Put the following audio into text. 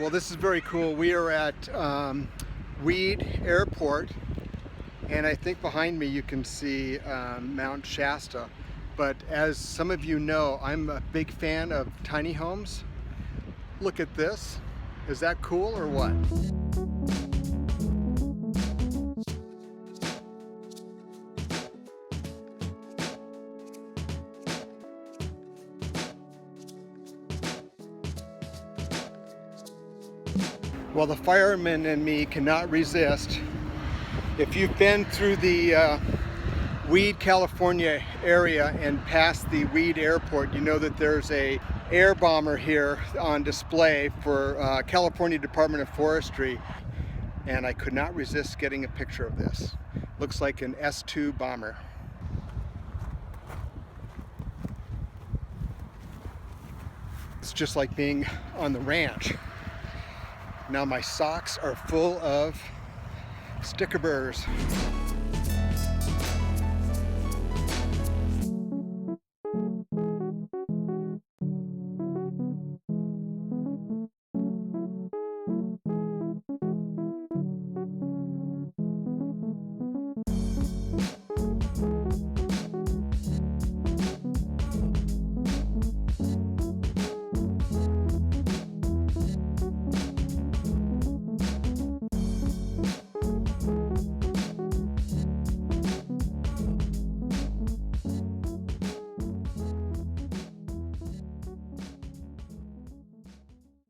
Well, this is very cool. We are at Weed Airport, and I think behind me you can see Mount Shasta. But as some of you know, I'm a big fan of tiny homes. Look at this. Is that cool or what? Well, the fireman and me cannot resist. If you've been through the Weed, California area and past the Weed Airport, you know that there's a air bomber here on display for California Department of Forestry, and I could not resist getting a picture of this. Looks like an S-2 bomber. It's just like being on the ranch. Now my socks are full of sticker burrs.